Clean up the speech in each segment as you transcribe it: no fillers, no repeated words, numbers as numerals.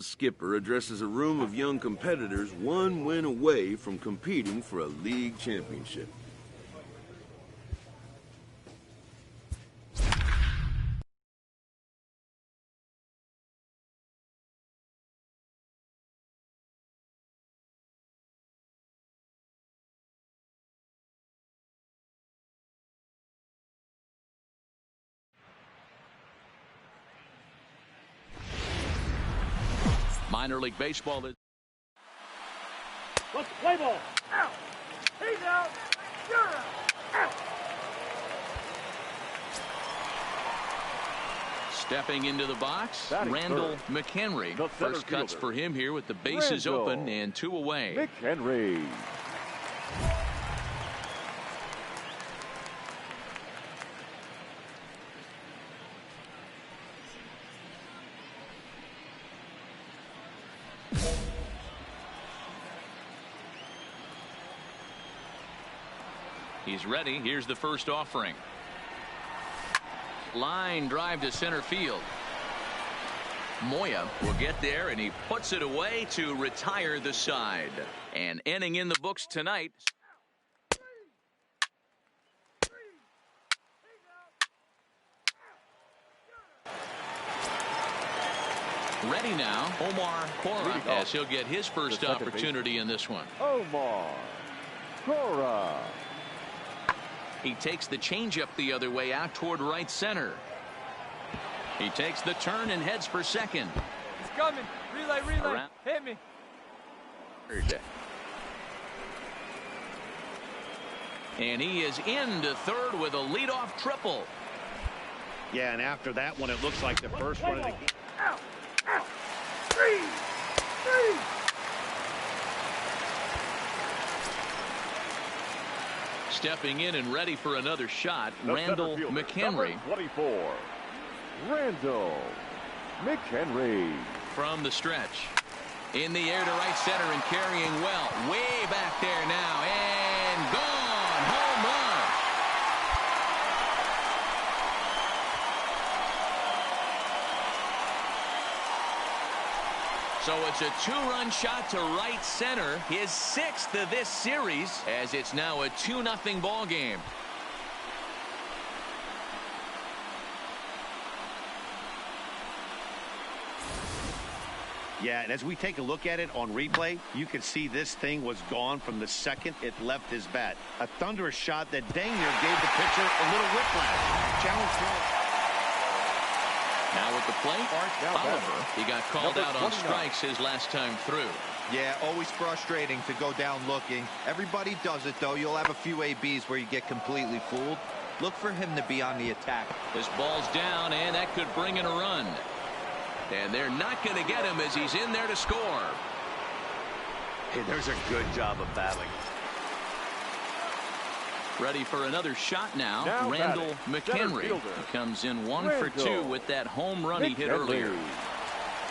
Skipper addresses a room of young competitors one win away from competing for a league championship. Minor League Baseball. Let's play ball. Out. He's out. You're out. Out. Stepping into the box, Randall McHenry. First cuts for him here with the bases open and 2 away. McHenry. He's ready. Here's the first offering. Line drive to center field. Moya will get there, and he puts it away to retire the side. An inning in the books tonight. Ready now, Omar Cora, as he'll get his first opportunity in this one. Omar Cora. He takes the changeup the other way out toward right center. He takes the turn and heads for second. He's coming. Relay, relay. Around. Hit me. And he is into third with a leadoff triple. Yeah, and after that one, it looks like the first one of the game. Out. Out. Three. Stepping in and ready for another shot, Randall McHenry. 24. Randall McHenry. From the stretch. In the air to right center and carrying well. Way back there now. And gone. Home run. So it's a 2-run shot to right center. His 6th of this series, as it's now a 2-0 ball game. Yeah, and as we take a look at it on replay, you can see this thing was gone from the second it left his bat. A thunderous shot that dang near gave the pitcher a little whiplash. Challenge throw. Now at the plate, Oliver. He got called out on strikes his last time through. Yeah, always frustrating to go down looking. Everybody does it, though. You'll have a few ABs where you get completely fooled. Look for him to be on the attack. This ball's down, and that could bring in a run. And they're not going to get him as he's in there to score. Hey, there's a good job of battling. Ready for another shot now Randall McHenry. He comes in 1 for 2 with that home run he hit earlier.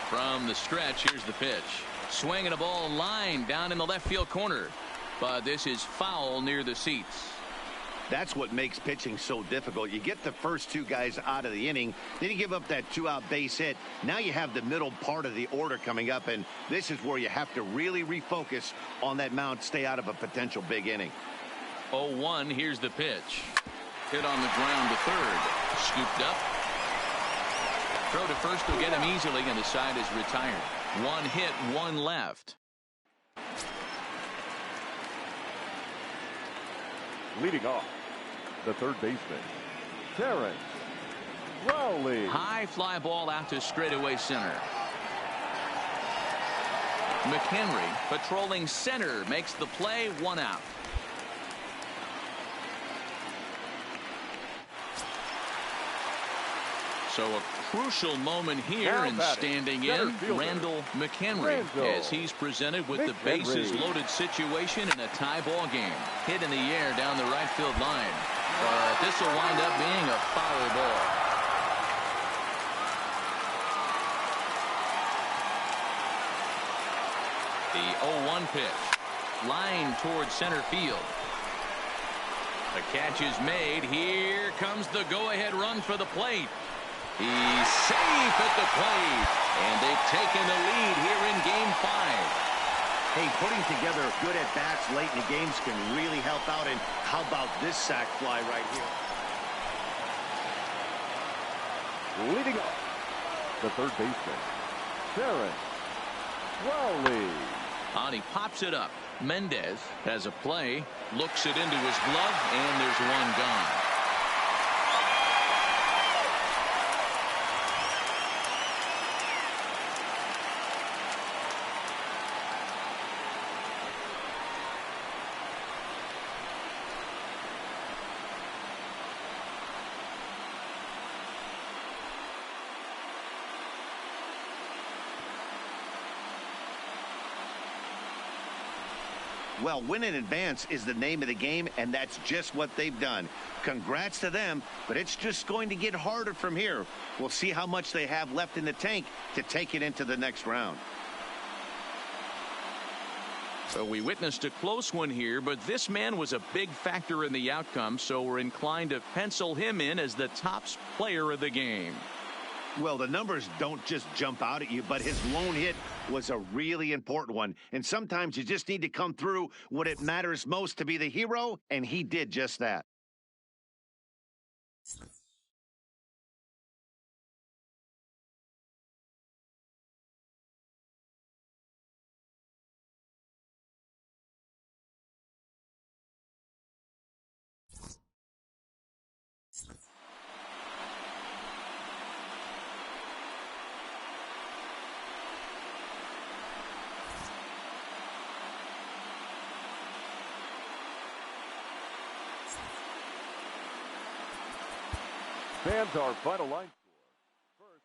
From the stretch, here's the pitch. Swinging a ball line down in the left field corner. But this is foul near the seats. That's what makes pitching so difficult. You get the first 2 guys out of the inning, then you give up that 2-out base hit. Now you have the middle part of the order coming up, and this is where you have to really refocus on that mound, stay out of a potential big inning. 0-1, here's the pitch. Hit on the ground to third. Scooped up. Throw to first will get him easily, and the side is retired. 1 hit, 1 left. Leading off, the third baseman, Terrence Rowley. High fly ball out to straightaway center. McHenry patrolling center makes the play, 1 out. So a crucial moment here, and standing in, Randall McHenry, as he's presented with the bases loaded situation in a tie ball game. Hit in the air down the right field line. But this will wind up being a foul ball. The 0-1 pitch. Line towards center field. The catch is made. Here comes the go-ahead run for the plate. He's safe at the plate. And they've taken the lead here in Game 5. Hey, putting together good at-bats late in the games can really help out. And how about this sac fly right here? Leading up, the third baseman, Terrence Rowley. On he pops it up. Mendez has a play, looks it into his glove, and there's one gone. Well, win in advance is the name of the game, and that's just what they've done. Congrats to them, but it's just going to get harder from here. We'll see how much they have left in the tank to take it into the next round. So we witnessed a close one here, but this man was a big factor in the outcome, so we're inclined to pencil him in as the top player of the game. Well, the numbers don't just jump out at you, but his lone hit was a really important one. And sometimes you just need to come through when it matters most to be the hero, and he did just that. Fans, our final line score. First.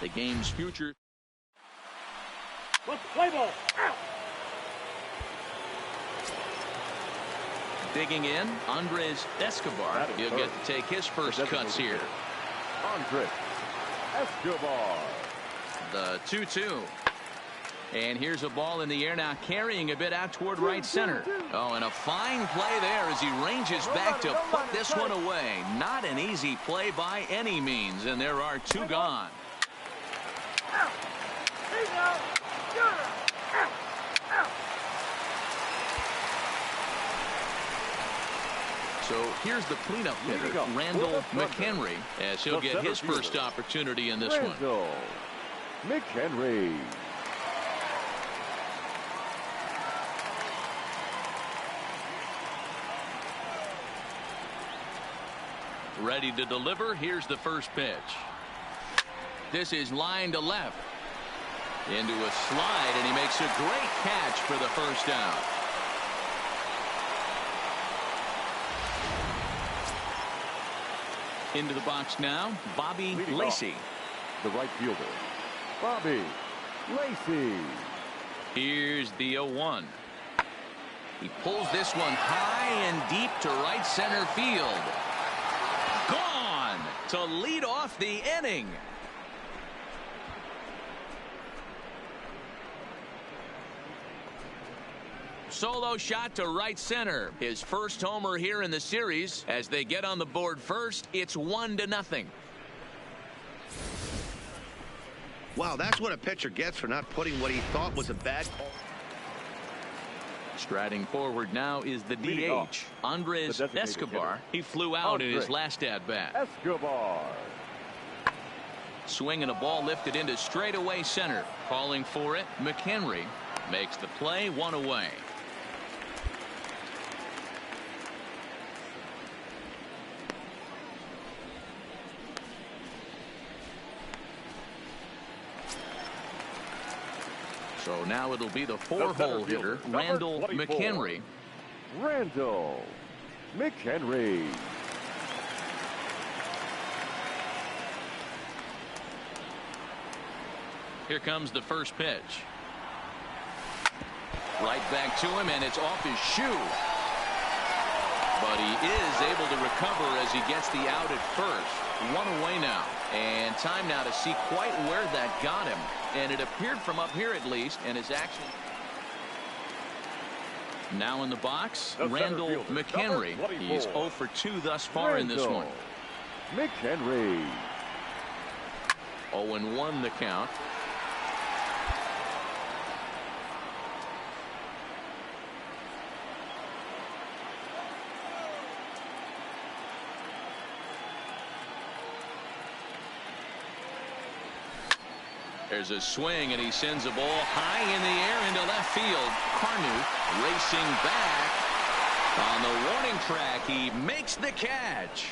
The game's future. Let's play ball. Out. Digging in, Andres Escobar. He'll get to take his first cuts here. Andres Escobar. The 2-2. And here's a ball in the air now, carrying a bit out toward right center. Oh, and a fine play there as he ranges back to put this one away. Not an easy play by any means, and there are two gone. So here's the cleanup hitter, Randall McHenry, as he'll get his first opportunity in this one. Randall McHenry. Ready to deliver. Here's the first pitch. This is line to left. Into a slide, and he makes a great catch for the first out. Into the box now, Bobby Lacey. The right fielder, Bobby Lacey. Here's the 0-1. He pulls this one high and deep to right center field. Gone to lead off the inning. Solo shot to right center. His first homer here in the series. As they get on the board first, it's 1-0. Wow, that's what a pitcher gets for not putting what he thought was a bad call. Striding forward now is the DH, Andres Escobar. He flew out in his last at-bat. Escobar. Swinging a ball lifted into straightaway center. Calling for it, McHenry makes the play, one away. So now it'll be the 4-hole hitter, Randall McHenry. Randall McHenry. Here comes the first pitch. Right back to him, and it's off his shoe. But he is able to recover as he gets the out at first. One away now. And time now to see quite where that got him. And it appeared from up here at least, and his action. Now in the box, Randall McHenry. He's 0 for 2 thus far in this one. McHenry. 0-1 the count. There's a swing, and he sends a ball high in the air into left field. Carney racing back on the warning track. He makes the catch.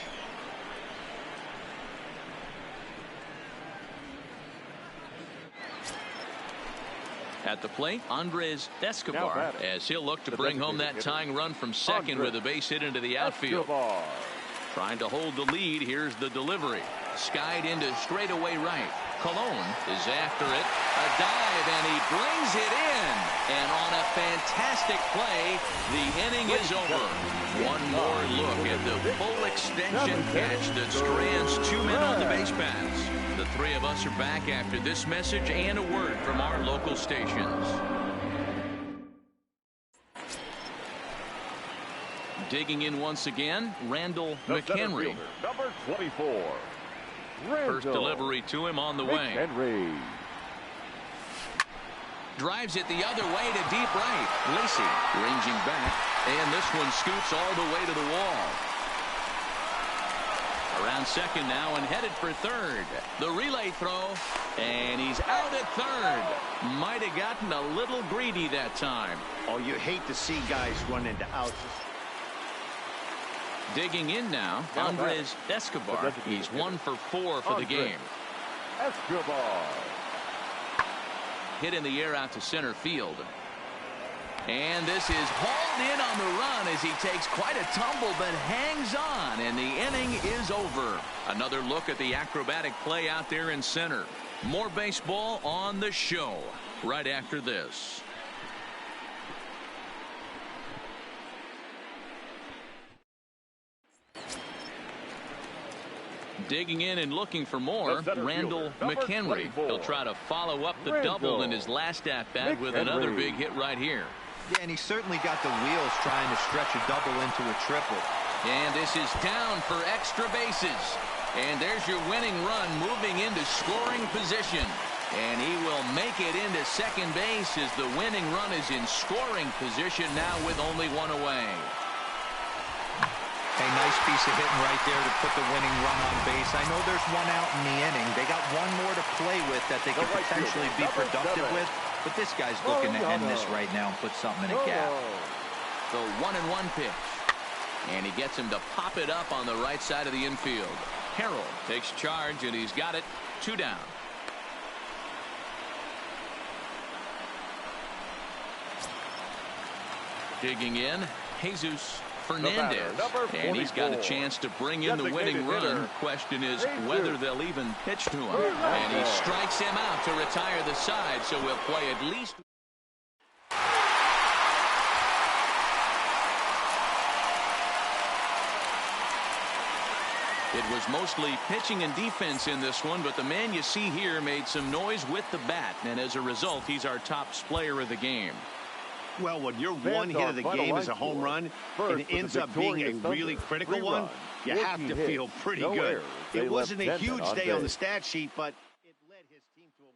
At the plate, Andres Escobar, as he'll look to bring home that tying run from second with a base hit into the outfield. Trying to hold the lead. Here's the delivery. Skied into straightaway right. Colon is after it. A dive, and he brings it in. And on a fantastic play, the inning is over. One more look at the full extension catch that strands 2 men on the base paths. The 3 of us are back after this message and a word from our local stations. Digging in once again, Randall McHenry. Number 24. Randall First delivery to him on the way. McHenry. Drives it the other way to deep right. Lacey ranging back, and this one scoots all the way to the wall. Around second now and headed for third. The relay throw, and he's out at third. Might have gotten a little greedy that time. Oh, you hate to see guys run into outs. Digging in now, Andres Escobar. He's 1 for 4 for the game. Escobar. Hit in the air out to center field. And this is hauled in on the run as he takes quite a tumble but hangs on, and the inning is over. Another look at the acrobatic play out there in center. More baseball on the show right after this. Digging in and looking for more, Randall McHenry. He'll try to follow up the double in his last at-bat with another big hit right here. Yeah, and he certainly got the wheels trying to stretch a double into a triple. And this is down for extra bases. And there's your winning run moving into scoring position. And he will make it into second base as the winning run is in scoring position now with only 1 away. A nice piece of hitting right there to put the winning run on base. I know there's 1 out in the inning. They got 1 more to play with that they could potentially be productive with. But this guy's looking to end this right now and put something in a cap. The 1-1 pitch. And he gets him to pop it up on the right side of the infield. Harrell takes charge, and he's got it 2 down. Digging in, Jesus Fernandez, and he's got a chance to bring in the winning run. Question is whether they'll even pitch to him. And he strikes him out to retire the side, so we'll play at least. It was mostly pitching and defense in this one, but the man you see here made some noise with the bat, and as a result, he's our top player of the game. Well, when your one hit of the game is a home run and it ends up being a really critical one, you have to feel pretty good. It wasn't a huge day on the stat sheet, but it led his team to a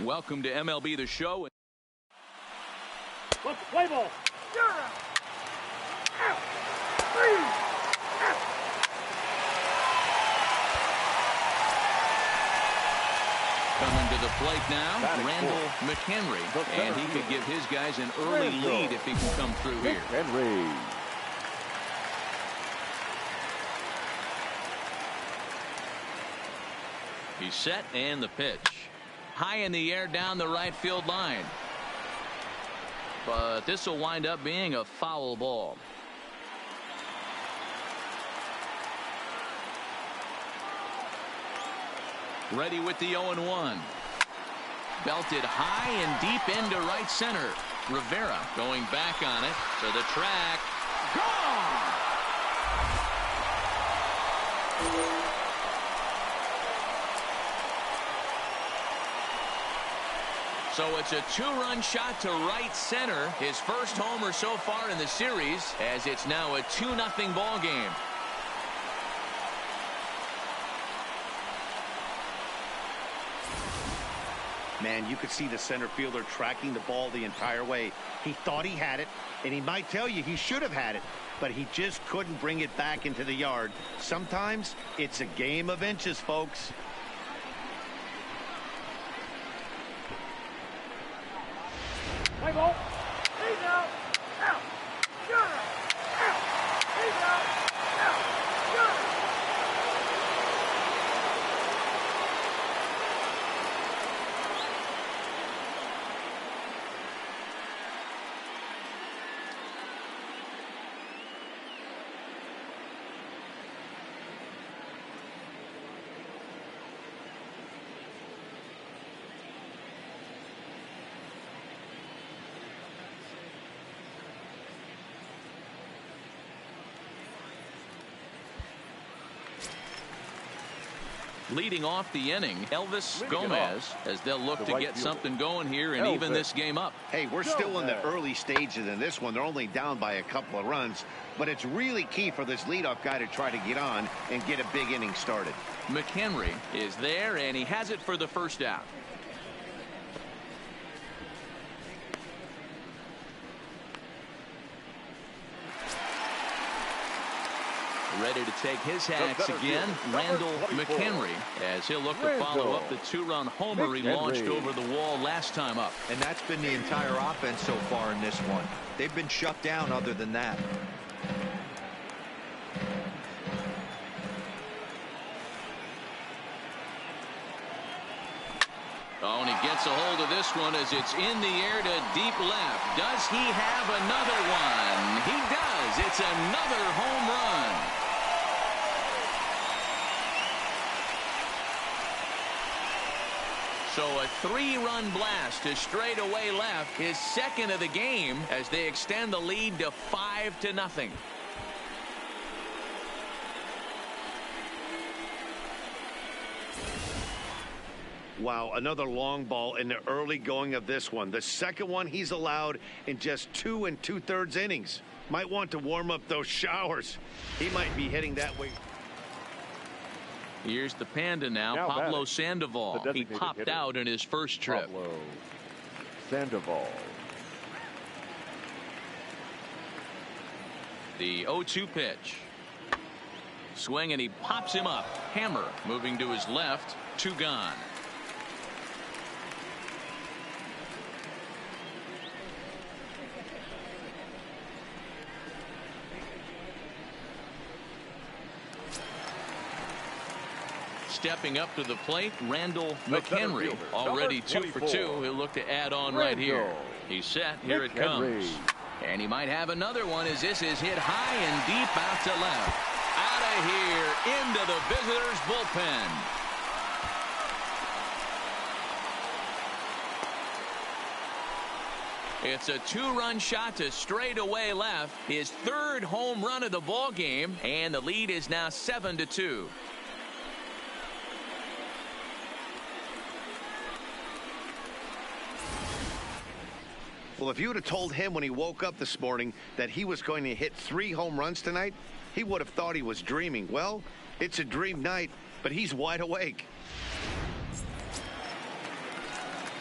Welcome to MLB The Show. Let's play ball. You're out. Out. Three. Out. Coming to the plate now, Randall McHenry, and he could give his guys an early lead if he can come through here. Henry. He's set, and the pitch. High in the air down the right field line. But this will wind up being a foul ball. Ready with the 0-1. Belted high and deep into right center. Rivera going back on it to the track. Gone! So it's a two-run shot to right center. His first homer so far in the series, as it's now a 2-0 ball game. Man, you could see the center fielder tracking the ball the entire way. He thought he had it, and he might tell you he should have had it, but he just couldn't bring it back into the yard. Sometimes it's a game of inches, folks. Play ball. He's out. Out. You're out. Out. He's out. Out. You're out. Leading off the inning, Elvis Gomez, as they'll look to get something going here and even this game up. Hey, we're still in the early stages in this one. They're only down by a couple of runs, but it's really key for this leadoff guy to try to get on and get a big inning started. McHenry is there, and he has it for the first out. Ready to take his hacks again, Randall McHenry, as he'll look to follow up the two-run homer he launched over the wall last time up. And that's been the entire offense so far in this one. They've been shut down other than that. Oh, and he gets a hold of this one as it's in the air to deep left. Does he have another one? He does. It's another home run. So a 3-run blast to straightaway left, his second of the game, as they extend the lead to 5-0. Wow, another long ball in the early going of this one. The second one he's allowed in just 2 2/3 innings. Might want to warm up those showers. He might be heading that way. Here's the Panda now Pablo Sandoval. He popped out in his first trip. Pablo Sandoval. The 0-2 pitch. Swing, and he pops him up. Hammer moving to his left. 2 gone. Stepping up to the plate, Randall McHenry, already 2 for 2. He'll look to add on right here. He's set. Here it comes. And he might have another one as this is hit high and deep out to left. Out of here into the visitors' bullpen. It's a 2-run shot to straightaway left. His 3rd home run of the ball game, and the lead is now 7-2. Well, if you would have told him when he woke up this morning that he was going to hit 3 home runs tonight, he would have thought he was dreaming. Well, it's a dream night, but he's wide awake.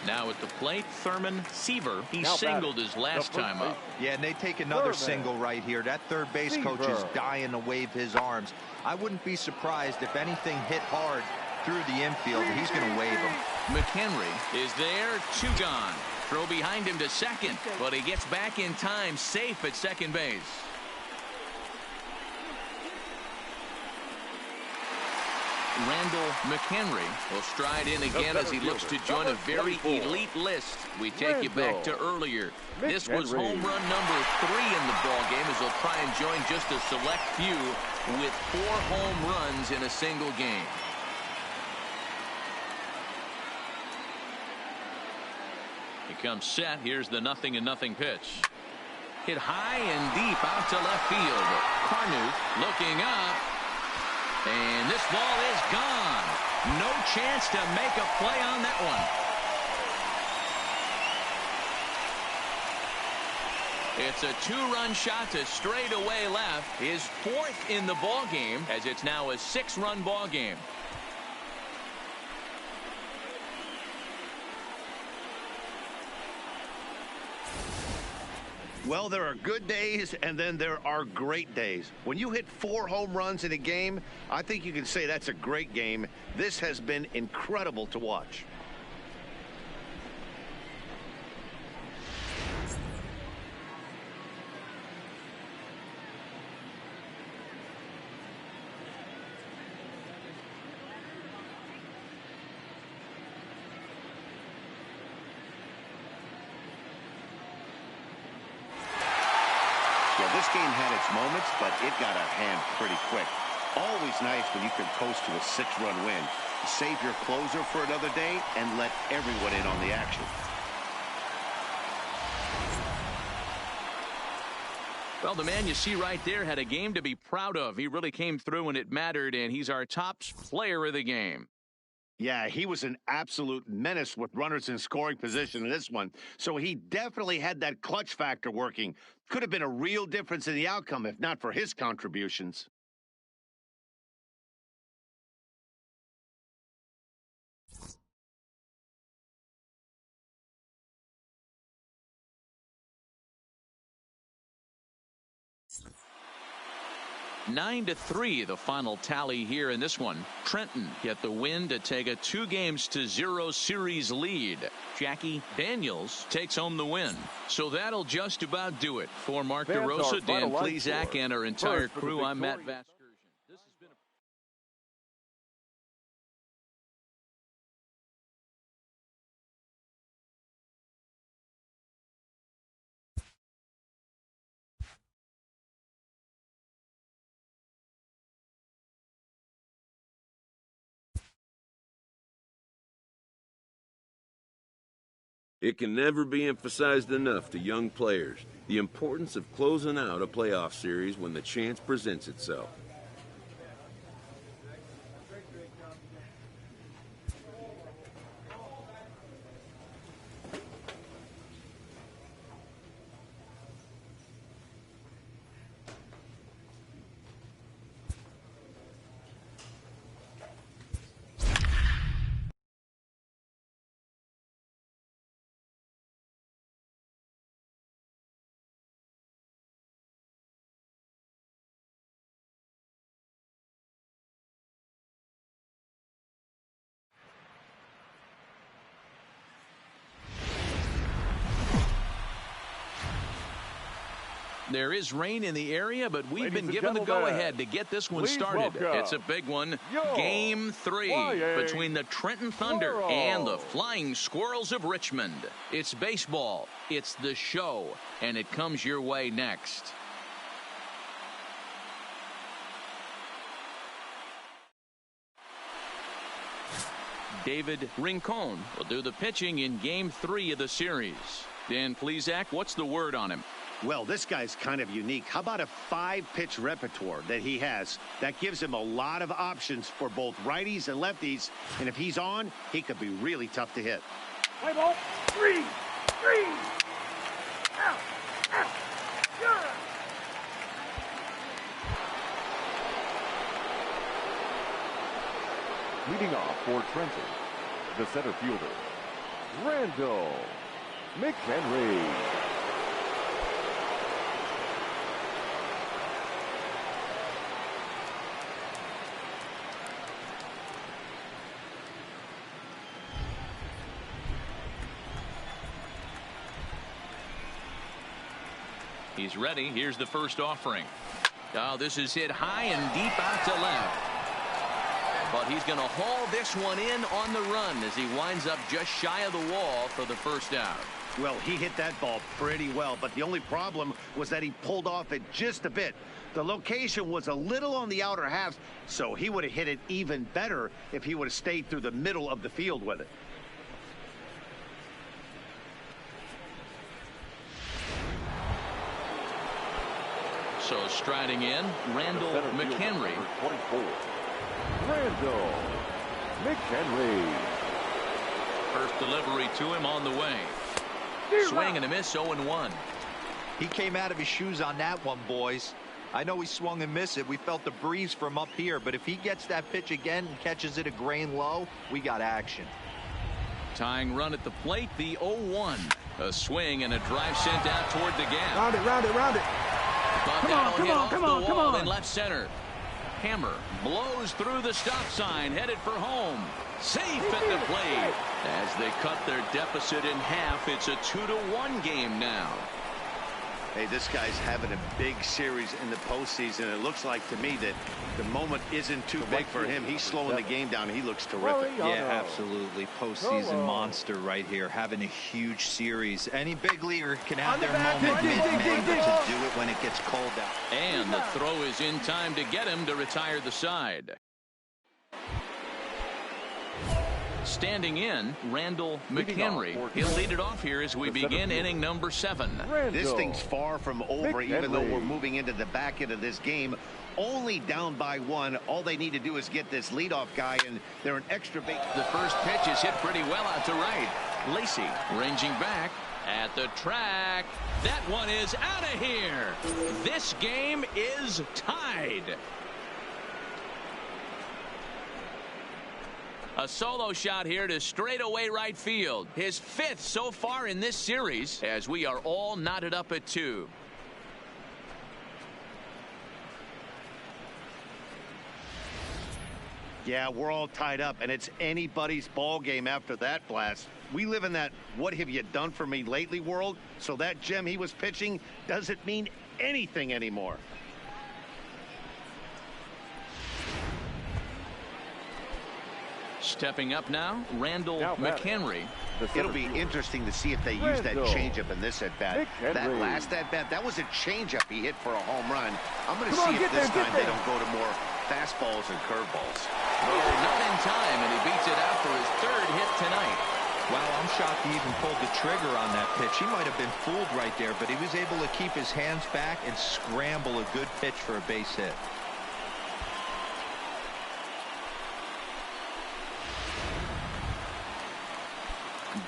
Now at the plate, Thurman Seaver. He singled his last time up. Yeah, and they take another single right here. That third base coach is dying to wave his arms. I wouldn't be surprised if anything hit hard through the infield. He's going to wave him. McHenry is there, 2 gone. Throw behind him to second, but he gets back in time, safe at second base. Randall McHenry will stride in again as he looks to join a very elite list. We take you back to earlier. This was home run number 3 in the ball game, as he'll try and join just a select few with 4 home runs in a single game. He comes set. Here's the 0-0 pitch. Hit high and deep out to left field. Carnuth looking up. And this ball is gone. No chance to make a play on that one. It's a 2-run shot to straightaway left. His 4th in the ball game, as it's now a 6-run ball game. Well, there are good days, and then there are great days. When you hit 4 home runs in a game, I think you can say that's a great game. This has been incredible to watch. This game had its moments, but it got out of hand pretty quick. Always nice when you can coast to a 6-run win. Save your closer for another day and let everyone in on the action. Well, the man you see right there had a game to be proud of. He really came through when it mattered, and he's our top player of the game. Yeah, he was an absolute menace with runners in scoring position in this one. So he definitely had that clutch factor working. Could have been a real difference in the outcome if not for his contributions. Nine to 3, the final tally here in this one. Trenton get the win to take a 2-0 series lead. Jackie Daniels takes home the win. So that'll just about do it. For Mark DeRosa, Dan Plesac, and our entire crew, I'm Matt Vasgersian. This has been a It can never be emphasized enough to young players the importance of closing out a playoff series when the chance presents itself. There is rain in the area, but we've been given the go-ahead to get this one started. It's a big one. Game 3 between the Trenton Thunder and the Flying Squirrels of Richmond. It's baseball. It's the show, and it comes your way next. David Rincon will do the pitching in Game 3 of the series. Dan Plesac, what's the word on him? Well, this guy's kind of unique. How about a 5-pitch repertoire that he has? That gives him a lot of options for both righties and lefties. And if he's on, he could be really tough to hit. Play ball. 3. Out. Sure. Leading off for Trenton, the center fielder, Randall McHenry. He's ready. Here's the first offering. Oh, this is hit high and deep out to left. But he's going to haul this one in on the run as he winds up just shy of the wall for the first out. Well, he hit that ball pretty well, but the only problem was that he pulled off it just a bit. The location was a little on the outer half, so he would have hit it even better if he would have stayed through the middle of the field with it. So striding in, Randall McHenry. 24. Randall McHenry. First delivery to him on the way. Swing and a miss, 0-1. He came out of his shoes on that one, boys. I know he swung and missed it. We felt the breeze from up here, but if he gets that pitch again and catches it a grain low, we got action. Tying run at the plate, the 0-1. A swing and a drive sent out toward the gap. Round it, round it, round it. But Come that'll on, hit off come the on, come wall on. in left center. Hammer blows through the stop sign, headed for home. Safe at the plate. As they cut their deficit in half, it's a 2-1 game now. Hey, this guy's having a big series in the postseason. It looks like to me that the moment isn't too big for him. He's slowing the game down. He looks terrific. Yeah, absolutely. Postseason monster right here, having a huge series. Any big leaguer can have their moment mid-May, but to do it when it gets cold out. And the throw is in time to get him to retire the side. Standing in, Randall McHenry. He'll lead it off here as we begin inning number 7. This thing's far from over, even though we're moving into the back end of this game. Only down by 1. All they need to do is get this leadoff guy, and they're an extra base. The first pitch is hit pretty well out to right. Lacey ranging back at the track. That one is out of here. This game is tied. A solo shot here to straightaway right field. His 5th so far in this series as we are all knotted up at 2. Yeah, we're all tied up, and it's anybody's ball game after that blast. We live in that what have you done for me lately world, so that gem he was pitching doesn't mean anything anymore. Stepping up now, Randall McHenry. It'll be interesting to see if they use that changeup in this at-bat. That last at-bat, that was a changeup he hit for a home run. I'm going to see if this time they don't go to more fastballs and curveballs. Oh, not in time, and he beats it out for his 3rd hit tonight. Wow, I'm shocked he even pulled the trigger on that pitch. He might have been fooled right there, but he was able to keep his hands back and scramble a good pitch for a base hit.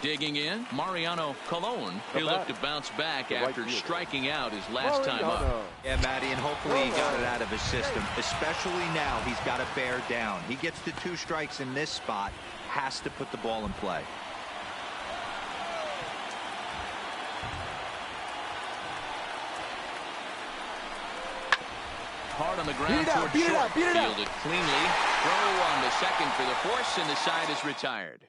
Digging in, Mariano Colon. He'll look to bounce back after striking out his last time up. Yeah, Matty, and hopefully he got it out of his system. Especially now, he's got to bear down. He gets the 2 strikes in this spot, has to put the ball in play. Hard on the ground toward short. Fielded cleanly. Throw on the second for the force, and the side is retired.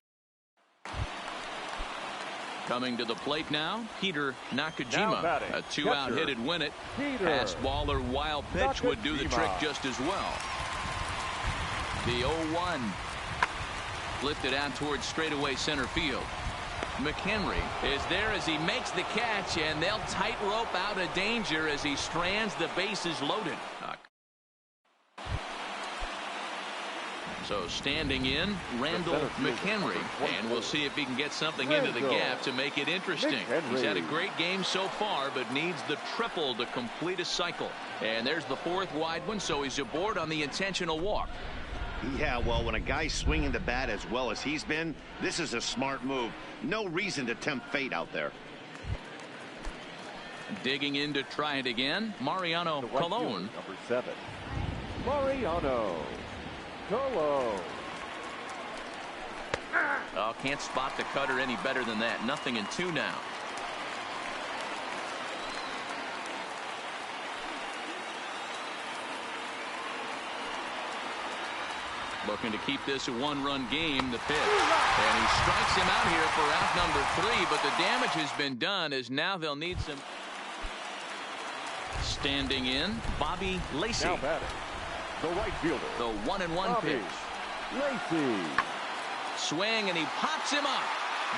Coming to the plate now, Peter Nakajima. A 2-out hit would win it. Fast ball or wild pitch would do the trick just as well. The 0-1. Lifted out towards straightaway center field. McHenry is there as he makes the catch, and they'll tightrope out of danger as he strands the bases loaded. So standing in, Randall McHenry, and we'll see if he can get something into the gap to make it interesting. He's had a great game so far, but needs the triple to complete a cycle. And there's the 4th wide one, so he's aboard on the intentional walk. Yeah, well, when a guy's swinging the bat as well as he's been, this is a smart move. No reason to tempt fate out there. Digging in to try it again, Mariano Colon. Number 7. Mariano Colon. Oh, can't spot the cutter any better than that. 0-2 now. Looking to keep this a one-run game. The pitch. And he strikes him out here for out number 3, but the damage has been done as now they'll need some. Standing in, Bobby Lacey. Now batting, the right fielder. The 1-1 pitch. Lacey. Swing, and he pops him up.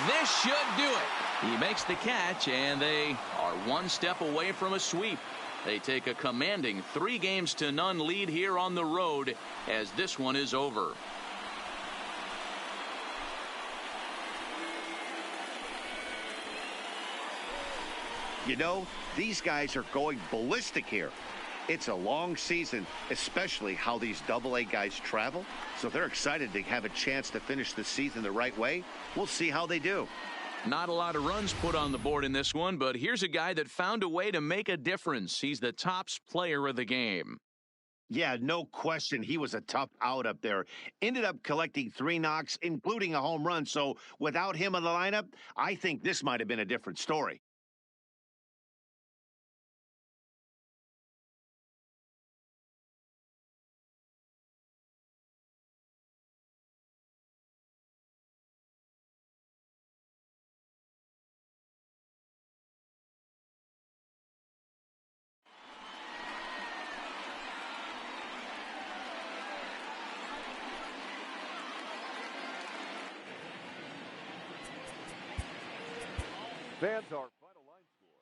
This should do it. He makes the catch, and they are one step away from a sweep. They take a commanding 3-0 lead here on the road as this one is over. You know, these guys are going ballistic here. It's a long season, especially how these AA guys travel. So they're excited to have a chance to finish the season the right way. We'll see how they do. Not a lot of runs put on the board in this one, but here's a guy that found a way to make a difference. He's the tops player of the game. Yeah, no question. He was a tough out up there. Ended up collecting 3 knocks, including a home run. So without him in the lineup, I think this might have been a different story. Fans are final line score.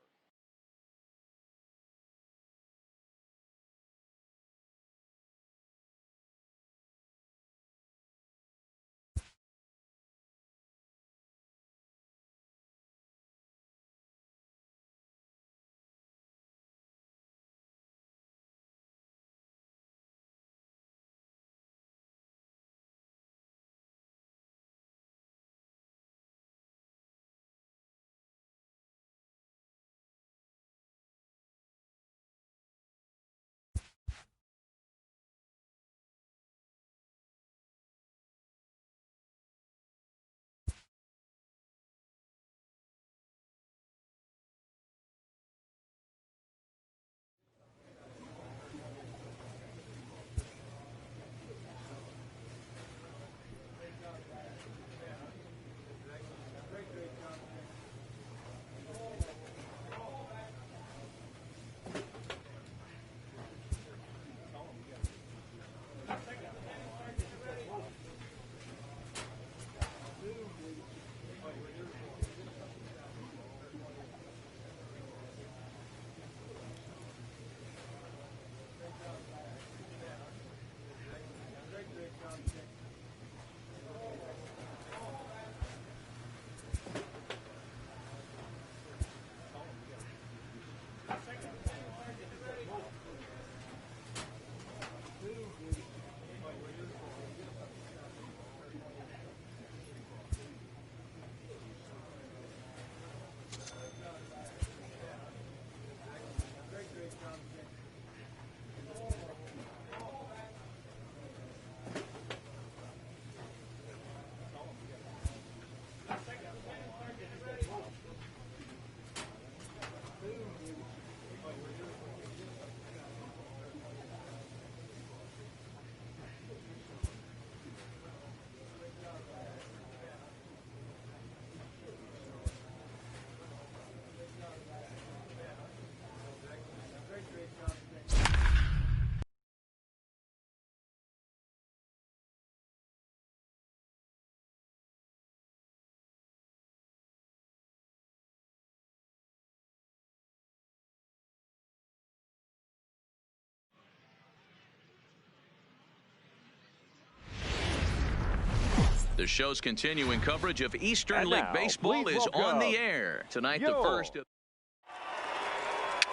The show's continuing coverage of Eastern And League now, Baseball please is on welcome the air. Tonight, the first.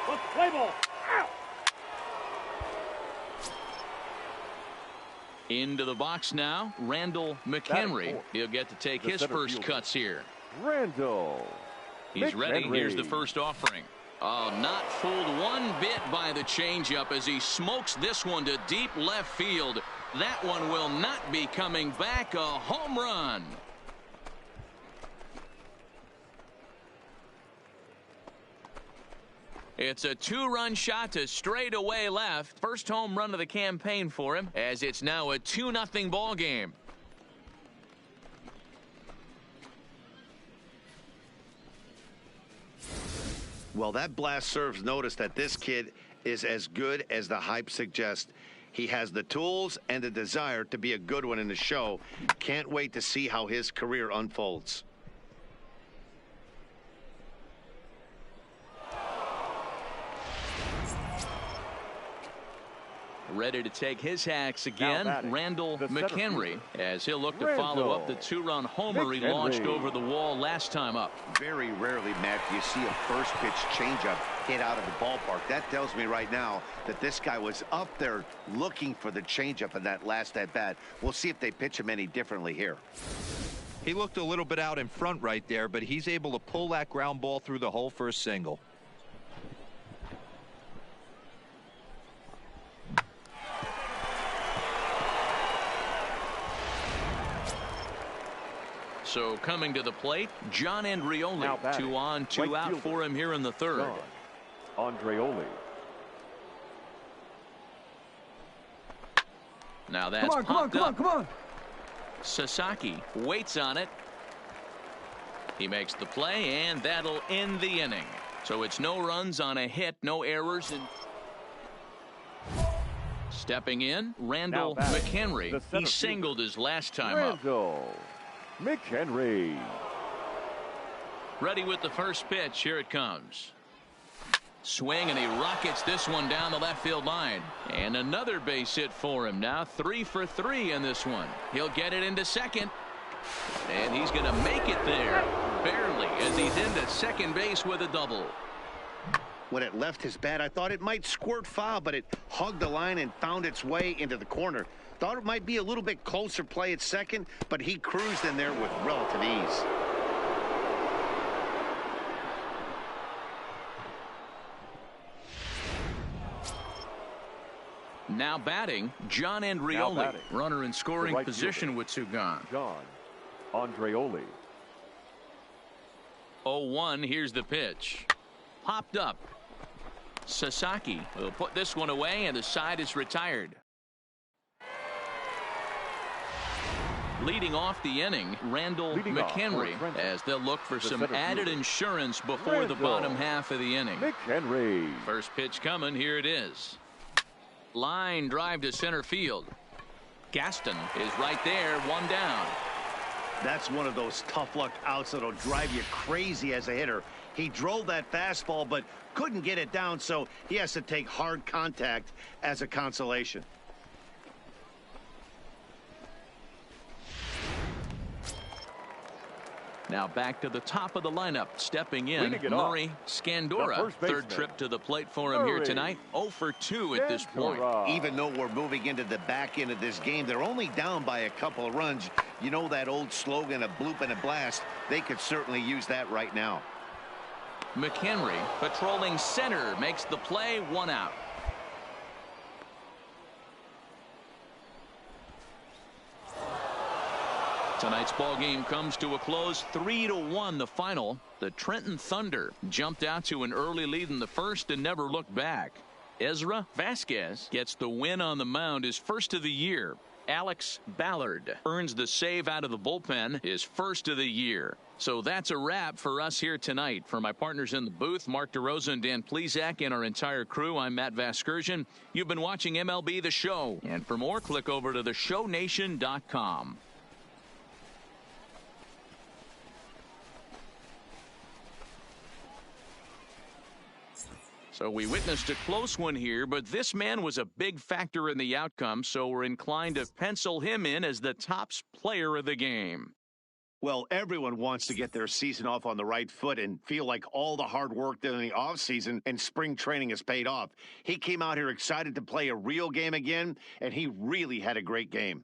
Let's play ball. Out. Into the box now, Randall McHenry. He'll get to take his first cuts here. Randall. He's ready. McHenry. Here's the first offering. Oh, not fooled one bit by the changeup as he smokes this one to deep left field. That one will not be coming back. A home run. It's a two-run shot to straightaway left. First home run of the campaign for him, as it's now a 2-0 ball game. Well, that blast serves notice that this kid is as good as the hype suggests. He has the tools and the desire to be a good one in the show. Can't wait to see how his career unfolds. Ready to take his hacks again, Randall McHenry, as he'll look to follow up the two-run homer he launched over the wall last time up. Very rarely, Matt, do you see a first pitch changeup hit out of the ballpark. That tells me right now that this guy was up there looking for the changeup in that last at-bat. We'll see if they pitch him any differently here. He looked a little bit out in front right there, but he's able to pull that ground ball through the hole for a single. So coming to the plate, John Andreoli. 2 on, 2 out for him here in the third. Andreoli. Now that's popped up. Sasaki waits on it. He makes the play, and that'll end the inning. So it's no runs on a hit, no errors. Stepping in, Randall McHenry. He singled his last time up. McHenry. Ready with the first pitch. Here it comes. Swing, and he rockets this one down the left field line. And another base hit for him. Now 3 for 3 in this one. He'll get it into second. And he's going to make it there. Barely, as he's into second base with a double. When it left his bat, I thought it might squirt foul, but it hugged the line and found its way into the corner. Thought it might be a little bit closer play at second, but he cruised in there with relative ease. Now batting, John Andreoli. Runner in scoring position with 2 gone. John Andreoli. 0-1, here's the pitch. Popped up. Sasaki will put this one away, and the side is retired. Leading off the inning, Randall McHenry, as they'll look for some added insurance before the bottom half of the inning. McHenry. First pitch coming, here it is. Line drive to center field. Gaston is right there, 1 down. That's one of those tough luck outs that'll drive you crazy as a hitter. He drove that fastball, but couldn't get it down, so he has to take hard contact as a consolation. Now back to the top of the lineup. Stepping in, Murray Scandora. Third trip to the plate for him here tonight. 0 for 2 at this point. Even though we're moving into the back end of this game, they're only down by a couple of runs. You know that old slogan, a bloop and a blast. They could certainly use that right now. McHenry patrolling center makes the play, 1 out. Tonight's ball game comes to a close, 3-1 the final. The Trenton Thunder jumped out to an early lead in the first and never looked back. Ezra Vasquez gets the win on the mound, his first of the year. Alex Ballard earns the save out of the bullpen, his first of the year. So that's a wrap for us here tonight. For my partners in the booth, Mark DeRosa and Dan Plesac, and our entire crew, I'm Matt Vasgersian. You've been watching MLB The Show. And for more, click over to theshownation.com. So we witnessed a close one here, but this man was a big factor in the outcome, so we're inclined to pencil him in as the top player of the game. Well, everyone wants to get their season off on the right foot and feel like all the hard work during the offseason and spring training has paid off. He came out here excited to play a real game again, and he really had a great game.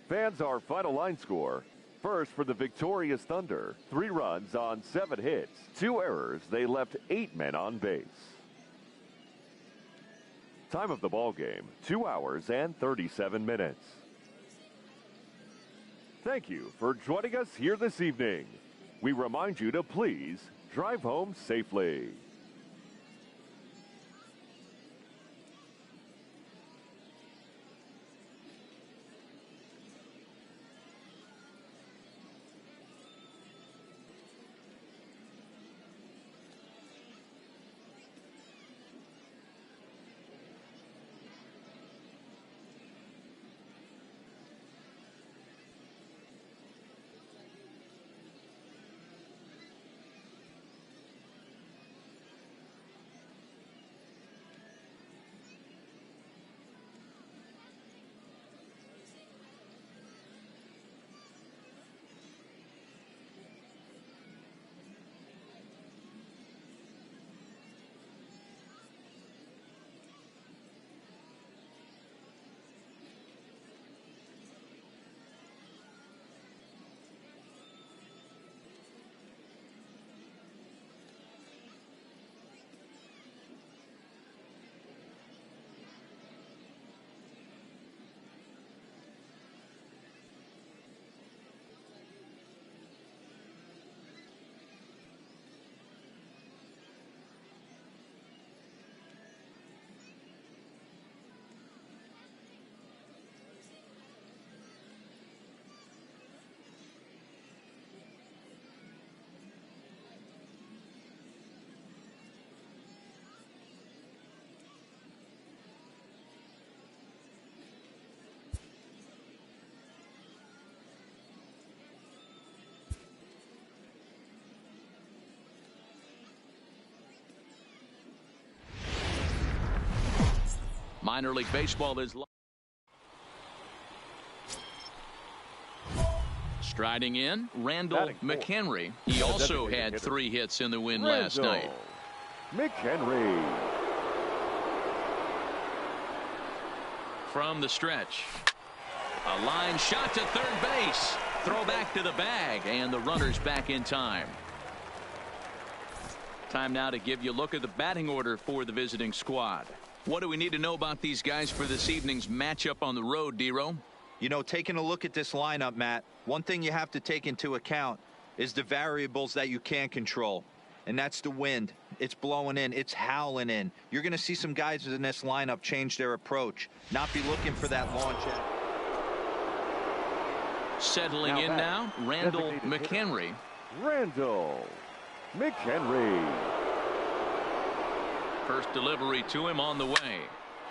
Fans, our final line score. First for the victorious Thunder, 3 runs on 7 hits, 2 errors. They left 8 men on base. Time of the ball game, 2 hours and 37 minutes. Thank you for joining us here this evening. We remind you to please drive home safely. Minor League Baseball is striding in, Randall McHenry. He also had 3 hits in the win last night. McHenry. From the stretch, a line shot to third base. Throw back to the bag, and the runner's back in time. Time now to give you a look at the batting order for the visiting squad. What do we need to know about these guys for this evening's matchup on the road, D-Row? You know, taking a look at this lineup, Matt, one thing you have to take into account is the variables that you can't control. And that's the wind. It's blowing in. It's howling in. You're going to see some guys in this lineup change their approach, not be looking for that launch. Settling in now, Randall McHenry. Randall McHenry. First delivery to him on the way.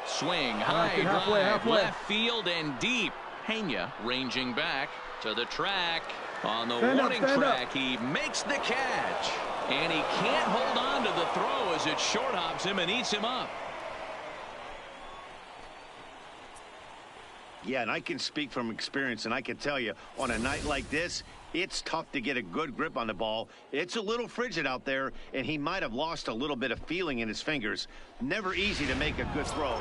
Swing, high drive, left field and deep. Pena ranging back to the track. On the warning track, he makes the catch. And he can't hold on to the throw as it short hops him and eats him up. Yeah, and I can speak from experience, and I can tell you, on a night like this, it's tough to get a good grip on the ball. It's a little frigid out there, and he might have lost a little bit of feeling in his fingers. Never easy to make a good throw.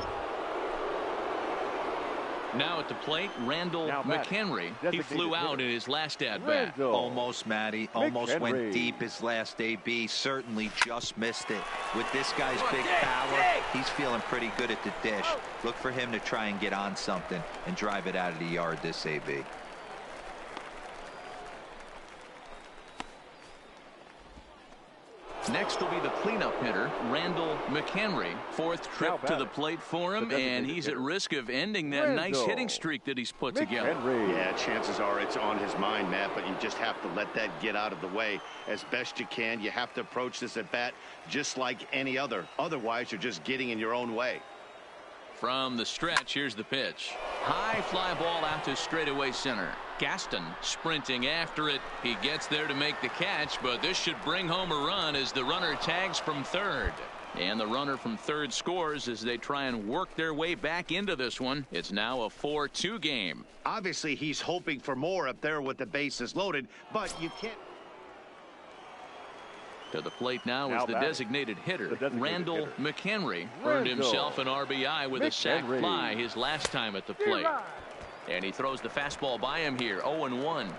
Now at the plate, Randall McHenry. He flew out in his last at-bat. Almost, Matty. Almost went deep his last AB. Certainly just missed it. With this guy's big power, he's feeling pretty good at the dish. Look for him to try and get on something and drive it out of the yard this AB. Next will be the cleanup hitter, Randall McHenry. 4th trip to the plate for him, and he's at risk of ending that nice hitting streak that he's put together. Yeah, chances are it's on his mind, Matt, but you just have to let that get out of the way as best you can. You have to approach this at bat just like any other. Otherwise, you're just getting in your own way. From the stretch, here's the pitch. High fly ball out to straightaway center. Gaston sprinting after it. He gets there to make the catch, but this should bring home a run as the runner tags from third. And the runner from third scores as they try and work their way back into this one. It's now a 4-2 game. Obviously, he's hoping for more up there with the bases loaded, but you can't. To the plate now is the designated hitter, Randall McHenry. Earned himself an RBI with a sac fly his last time at the plate. And he throws the fastball by him here, 0-1.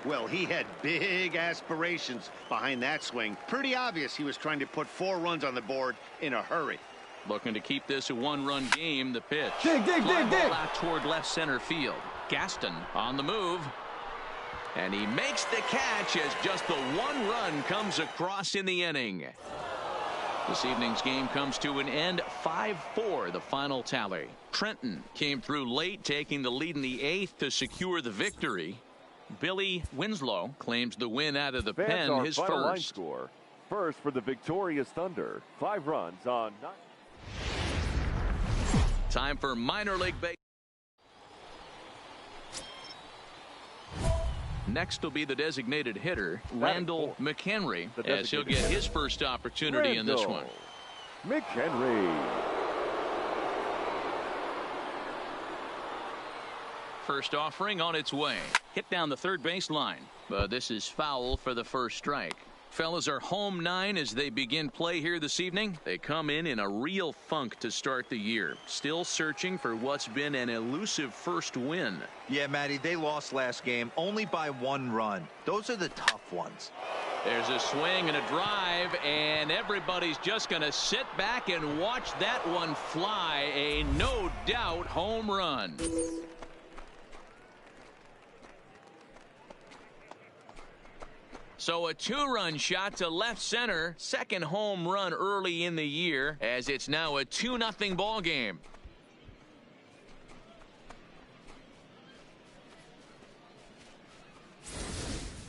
Well, he had big aspirations behind that swing. Pretty obvious he was trying to put 4 runs on the board in a hurry. Looking to keep this a one-run game. The pitch. Dig. Ball out toward left center field. Gaston on the move. And he makes the catch as just the one run comes across in the inning. This evening's game comes to an end. 5-4 the final tally. Trenton came through late, taking the lead in the 8th to secure the victory. Billy Winslow claims the win out of the pen, his final line first. score. First for the victorious Thunder. 5 runs on 9. Time for minor league baseball. Next will be the designated hitter, Randall McHenry, as he'll get his first opportunity in this one. McHenry. First offering on its way. Hit down the third baseline, but this is foul for the first strike. Fellas are home 9 as they begin play here this evening. They come in a real funk to start the year. Still searching for what's been an elusive first win. Yeah, Matty, they lost last game only by 1 run. Those are the tough ones. There's a swing and a drive, and everybody's just going to sit back and watch that one fly. A no doubt home run. So a 2-run shot to left center. Second home run early in the year, as it's now a 2-0 ball game.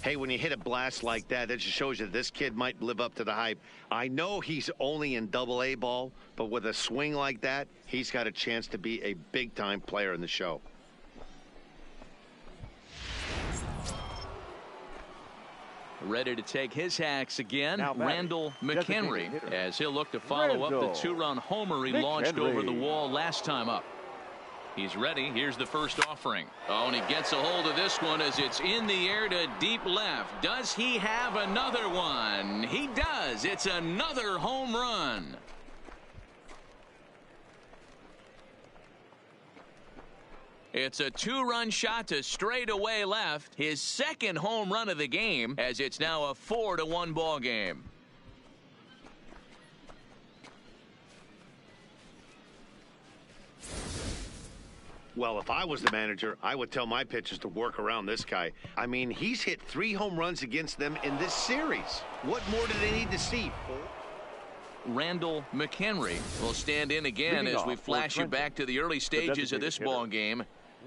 Hey, when you hit a blast like that, that just shows you this kid might live up to the hype. I know he's only in Double-A ball, but with a swing like that, he's got a chance to be a big-time player in the show. Ready to take his hacks again, Randall McHenry, as he'll look to follow up the 2-run homer he launched over the wall last time up. He's ready. Here's the first offering. Oh, and he gets a hold of this one as it's in the air to deep left. Does he have another one? He does. It's another home run. It's a 2-run shot to straightaway left. His second home run of the game, as it's now a 4-1 ball game. Well, if I was the manager, I would tell my pitchers to work around this guy. I mean, he's hit 3 home runs against them in this series. What more do they need to see? Randall McHenry will stand in again as we flash you back to the early stages of this ball game.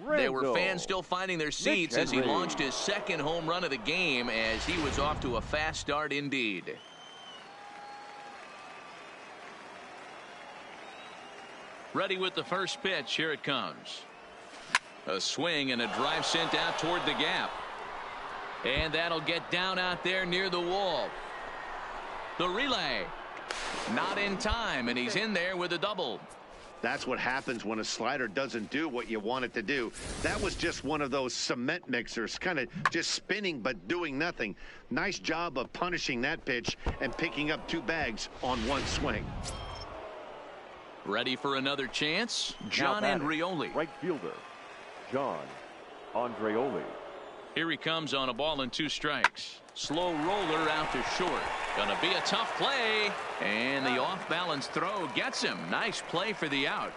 There were fans still finding their seats as he launched his second home run of the game, as he was off to a fast start indeed. Ready with the first pitch. Here it comes. A swing and a drive sent out toward the gap. And that'll get down out there near the wall. The relay. Not in time, and he's in there with a double. That's what happens when a slider doesn't do what you want it to do. That was just one of those cement mixers, kind of just spinning but doing nothing. Nice job of punishing that pitch and picking up 2 bags on 1 swing. Ready for another chance? John Andreoli. Right fielder, John Andreoli. Here he comes on a ball and 2 strikes. Slow roller out to short. Gonna be a tough play. And the off-balance throw gets him. Nice play for the out.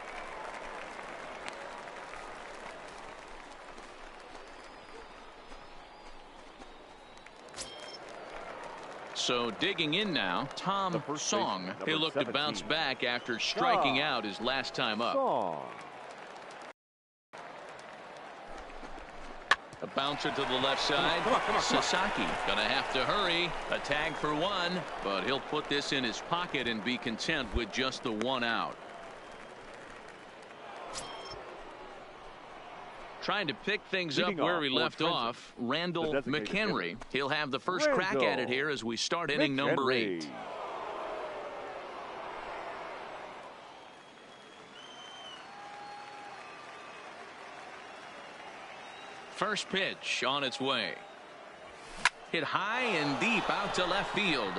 So digging in now, Tom Song. He'll look to bounce back after striking out his last time up. A bouncer to the left side. Sasaki gonna have to hurry. A tag for 1, but he'll put this in his pocket and be content with just the 1 out. Trying to pick things up where we left off, Randall McHenry. He'll have the first crack at it here as we start inning number 8. First pitch on its way. Hit high and deep out to left field.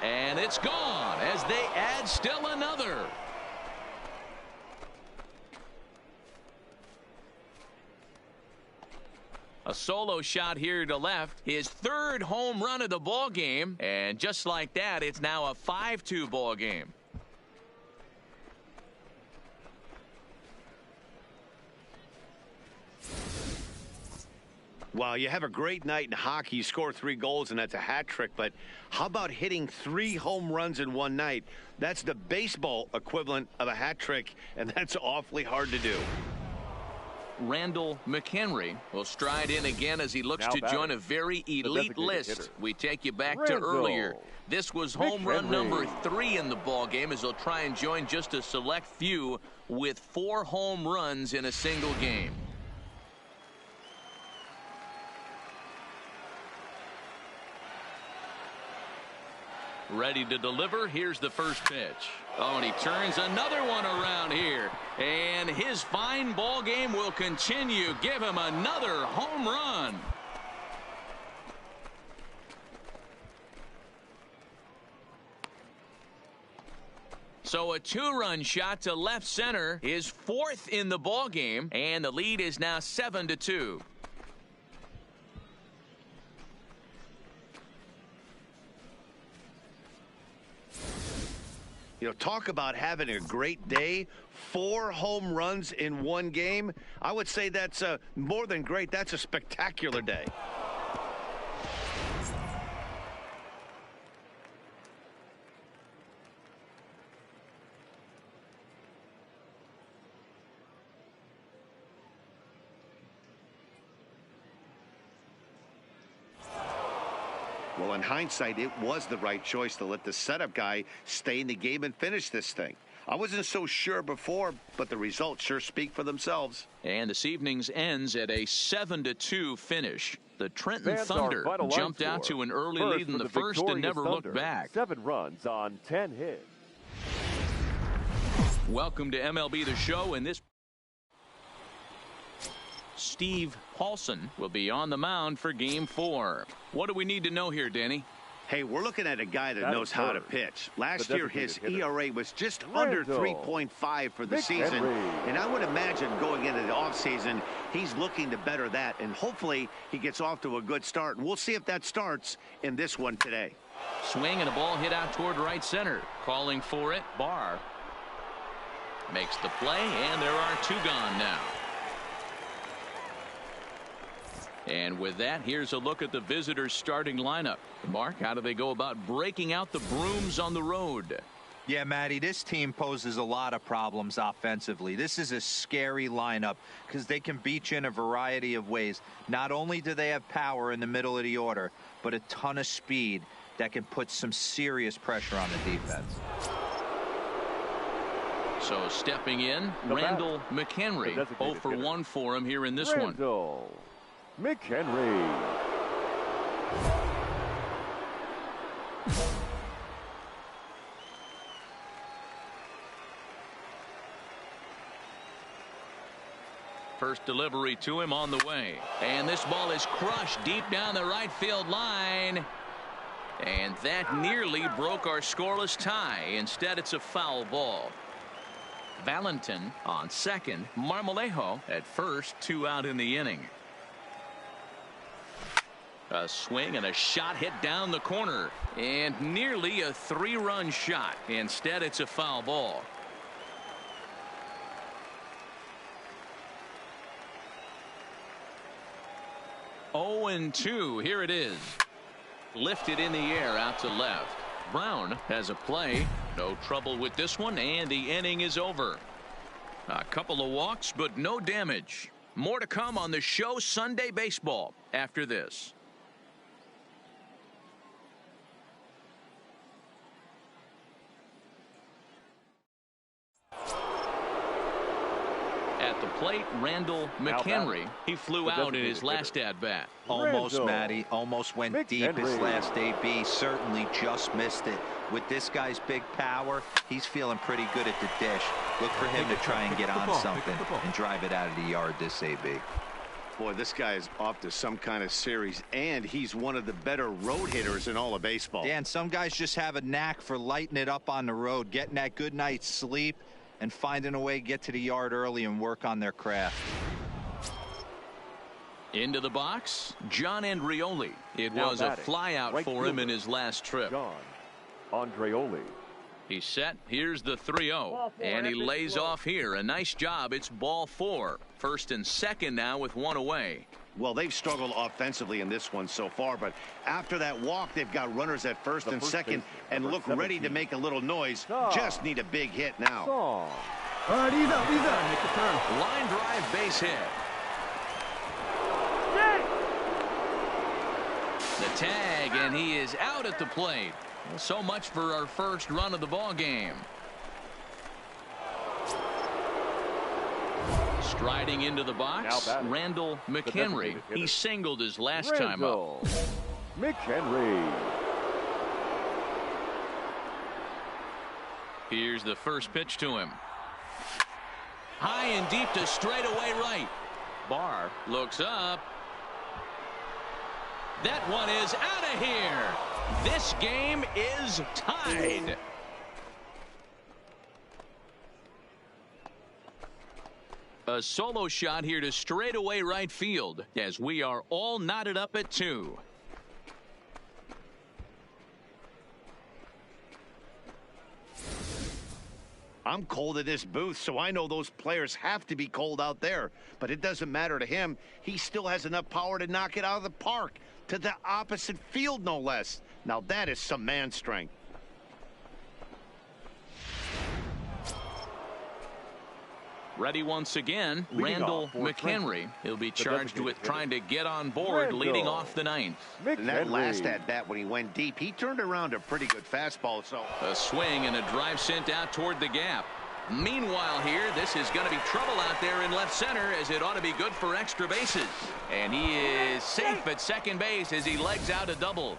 And it's gone as they add still another. A solo shot here to left. His 3rd home run of the ball game. And just like that, it's now a 5-2 ball game. Well, you have a great night in hockey. You score 3 goals, and that's a hat trick. But how about hitting 3 home runs in one night? That's the baseball equivalent of a hat trick, and that's awfully hard to do. Randall McHenry will stride in again as he looks to join a very elite list. We take you back to earlier. This was home run number 3 in the ball game as he'll try and join just a select few with 4 home runs in a single game. Ready to deliver. Here's the first pitch. Oh, and he turns another one around here. And his fine ball game will continue. Give him another home run. So a 2-run shot to left center is 4th in the ball game, and the lead is now 7-2. You know, talk about having a great day. 4 home runs in one game. I would say that's more than great. That's a spectacular day. Well, in hindsight, it was the right choice to let the setup guy stay in the game and finish this thing. I wasn't so sure before, but the results sure speak for themselves. And this evening's ends at a 7-2 finish. The Trenton Thunder jumped out to an early lead in the first and never looked back. 7 runs on 10 hits. Welcome to MLB The Show, and this Steve Paulson will be on the mound for Game 4. What do we need to know here, Danny? Hey, we're looking at a guy that knows how to pitch. Last year, his ERA was just under 3.5 for the season. And I would imagine going into the offseason, he's looking to better that. And hopefully he gets off to a good start. And we'll see if that starts in this one today. Swing and a ball hit out toward right center. Calling for it, Barr makes the play, and there are 2 gone now. And with that, here's a look at the visitors' starting lineup. Mark, how do they go about breaking out the brooms on the road? Yeah, Matty, this team poses a lot of problems offensively. This is a scary lineup because they can beat you in a variety of ways. Not only do they have power in the middle of the order, but a ton of speed that can put some serious pressure on the defense. So stepping in, Randall McHenry. 0 for 1 for him here in this one. McHenry. First delivery to him on the way. And this ball is crushed deep down the right field line. And that nearly broke our scoreless tie. Instead, it's a foul ball. Valentin on second. Marmolejo at first. 2 out in the inning. A swing and a shot hit down the corner, and nearly a 3-run shot. Instead, it's a foul ball. Oh, and 2. Here it is. Lifted in the air out to left. Brown has a play. No trouble with this one, and the inning is over. A couple of walks, but no damage. More to come on the show Sunday Baseball after this. At the plate, Randall McHenry. He flew out in his last at-bat. Almost, Matty. Almost went deep his last AB. Certainly just missed it. With this guy's big power, he's feeling pretty good at the dish. Look for him to try and get on something and drive it out of the yard this AB. Boy, this guy is off to some kind of series, and he's one of the better road hitters in all of baseball. Dan, some guys just have a knack for lighting it up on the road, getting that good night's sleep, and finding a way to get to the yard early and work on their craft. Into the box, John Andreoli. It was a flyout for him in his last trip. John Andreoli. He's set. Here's the 3-0. And he lays off here. A nice job. It's ball 4. First and second now with 1 away. Well, they've struggled offensively in this one so far, but after that walk, they've got runners at first and second and look ready to make a little noise. Just need a big hit now. All right, ease up, make the turn. Line drive base hit. The tag, and he is out at the plate. So much for our first run of the ball game. Striding into the box, Randall McHenry. He singled his last time up. McHenry. Here's the first pitch to him. High and deep to straightaway right. Barr looks up. That one is out of here. This game is tied. A solo shot here to straightaway right field as we are all knotted up at 2. I'm cold in this booth, so I know those players have to be cold out there. But it doesn't matter to him. He still has enough power to knock it out of the park. To the opposite field, no less. Now that is some man strength. Ready once again, Randall McHenry. He'll be charged with trying to get on board leading off the 9th. And that last at-bat when he went deep, he turned around a pretty good fastball. So a swing and a drive sent out toward the gap. Meanwhile here, this is going to be trouble out there in left center as it ought to be good for extra bases. And he is safe at second base as he legs out a double.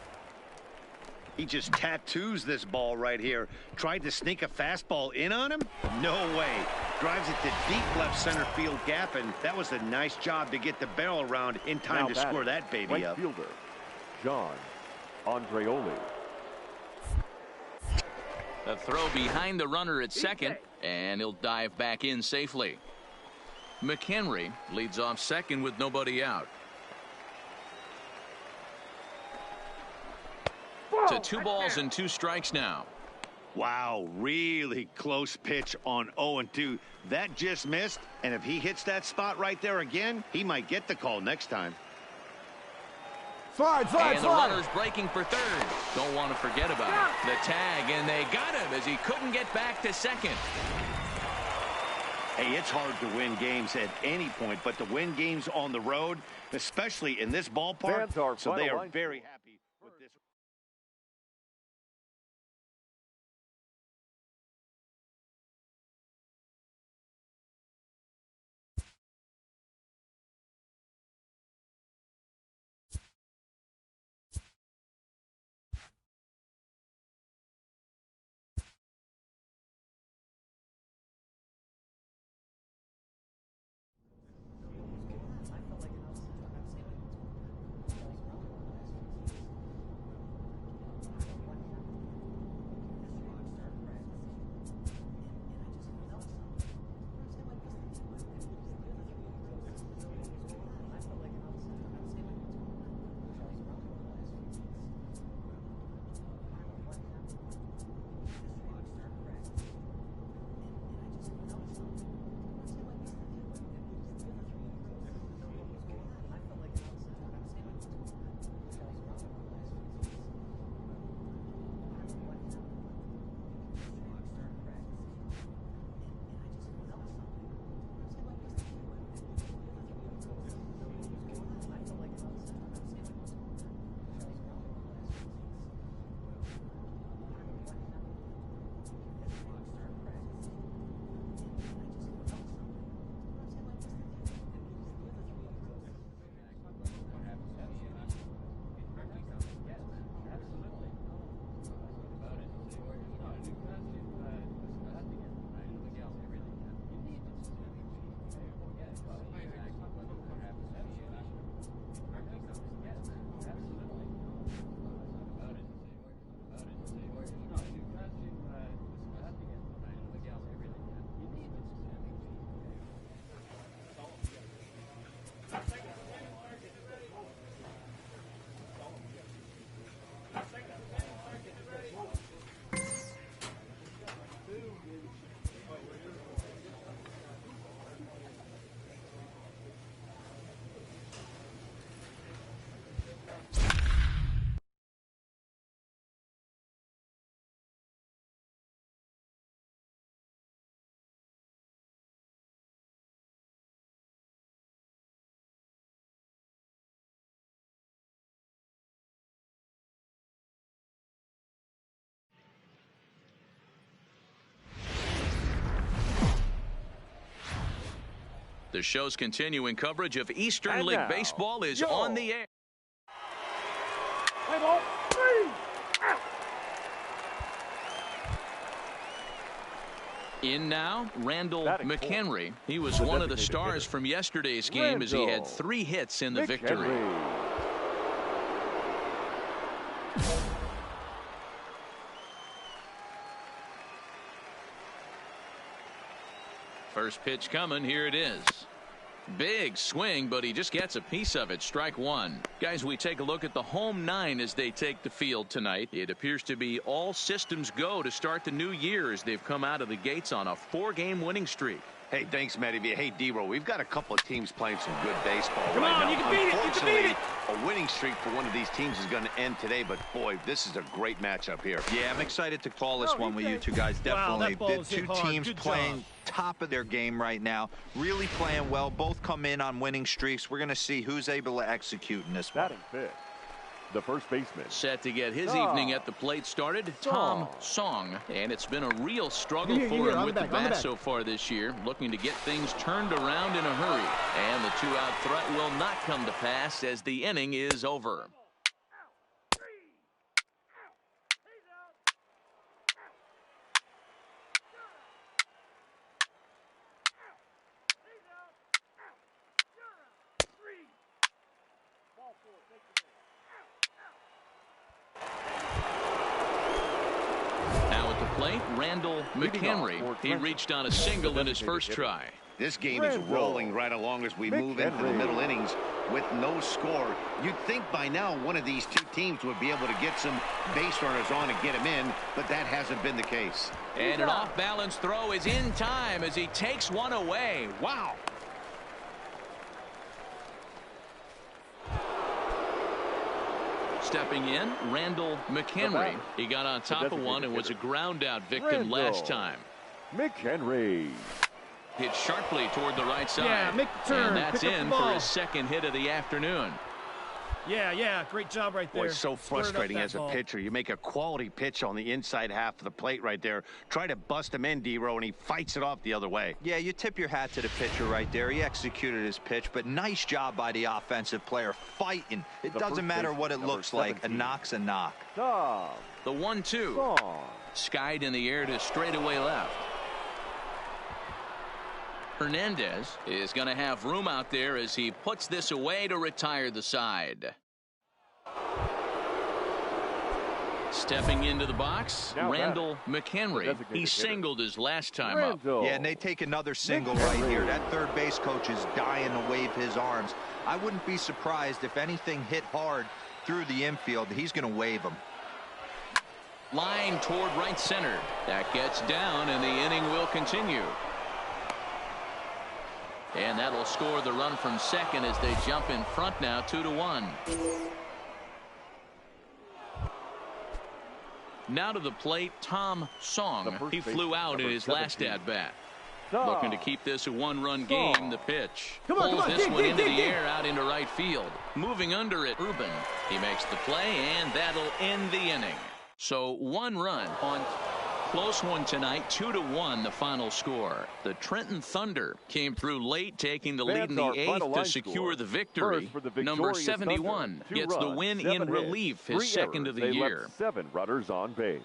He just tattoos this ball right here. Tried to sneak a fastball in on him? No way. Drives it to deep left center field gap, and that was a nice job to get the barrel around in time to score that baby up. Right fielder, John Andreoli. A throw behind the runner at second, and he'll dive back in safely. McHenry leads off second with nobody out. To 2 balls and 2 strikes now. Wow, really close pitch on 0-2. That just missed, and if he hits that spot right there again, he might get the call next time. Slide. And the runner's breaking for third. Don't want to forget about it. The tag, and they got him as he couldn't get back to second. Hey, it's hard to win games at any point, but to win games on the road, especially in this ballpark, so they are very happy with this. The show's continuing coverage of Eastern League Baseball is on the air. Play ball. 3 out. In now, Randall McHenry. He was one of the stars from yesterday's game as he had 3 hits in the victory. First pitch coming. Here it is. Big swing, but he just gets a piece of it. Strike 1. Guys, we take a look at the home 9 as they take the field tonight. It appears to be all systems go to start the new year as they've come out of the gates on a 4-game winning streak. Hey, thanks, Matty. Hey, D-Roll, we've got a couple of teams playing some good baseball Come right on, now. you can beat it. You can beat it. A winning streak for one of these teams is going to end today, but boy, this is a great matchup here. Yeah, I'm excited to call this one with you two guys. Definitely. The 2 teams playing top of their game right now, really playing well. Both come in on winning streaks. We're going to see who's able to execute in this one. Batting fifth, the first baseman. Set to get his evening at the plate started, Tom Song. And it's been a real struggle for him with the bat so far this year, looking to get things turned around in a hurry. And the 2-out threat will not come to pass as the inning is over. Randall McHenry. He reached on a single in his first try. This game is rolling right along as we move into the middle innings with no score. You'd think by now one of these 2 teams would be able to get some base runners on and get them in, but that hasn't been the case. And an off-balance throw is in time as he takes one away. Wow. Stepping in, Randall McHenry. He got on top of one and was a ground-out victim last time. McHenry. Hit sharply toward the right side. Yeah, make the turn. And that's in for his second hit of the afternoon. Yeah, great job right there. Boy, it's so frustrating as a pitcher. You make a quality pitch on the inside half of the plate right there. Try to bust him in, D-Row, and he fights it off the other way. Yeah, you tip your hat to the pitcher right there. He executed his pitch, but nice job by the offensive player fighting. It doesn't matter what it looks like. A knock's a knock. The 1-2. Skied in the air to straightaway left. Hernandez is going to have room out there as he puts this away to retire the side. Stepping into the box, Randall McHenry. He singled his last time up. Yeah, and they take another single right here. That third base coach is dying to wave his arms. I wouldn't be surprised if anything hit hard through the infield. He's going to wave them. Line toward right center. That gets down, and the inning will continue. And that'll score the run from second as they jump in front now 2-1. Now to the plate, Tom Song. He flew out in his last at-bat. Looking to keep this a 1-run game. The pitch. Pulls this one into the air out into right field. Moving under it, Urban. He makes the play, and that'll end the inning. So 1 run on... Close one tonight, 2-1 the final score. The Trenton Thunder came through late, taking the lead in the 8th to secure the victory. Number 71 gets the win in relief, his second of the year. 7 runners on base.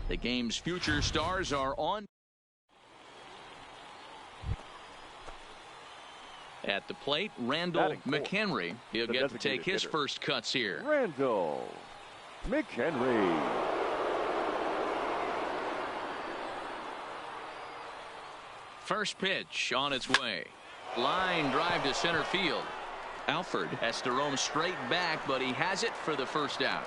The game's future stars are on. At the plate, Randall McHenry. He'll get to take his first cuts here. Randall McHenry. First pitch on its way. Line drive to center field. Alford has to roam straight back, but he has it for the first out.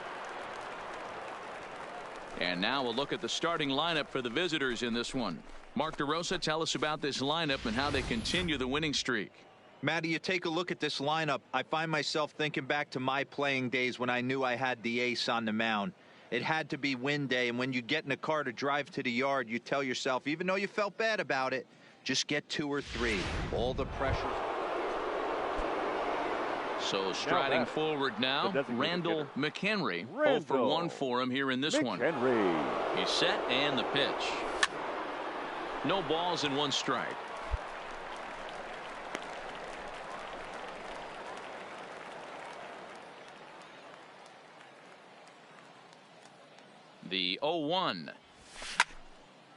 And now we'll look at the starting lineup for the visitors in this one. Mark DeRosa, tell us about this lineup and how they continue the winning streak. Matty, you take a look at this lineup. I find myself thinking back to my playing days when I knew I had the ace on the mound. It had to be win day, and when you get in a car to drive to the yard, you tell yourself, even though you felt bad about it, just get 2 or 3. All the pressure. So striding forward now, Randall McHenry. 0 for 1 for him here in this one. He's set, and the pitch. No balls and 1 strike. The 0-1.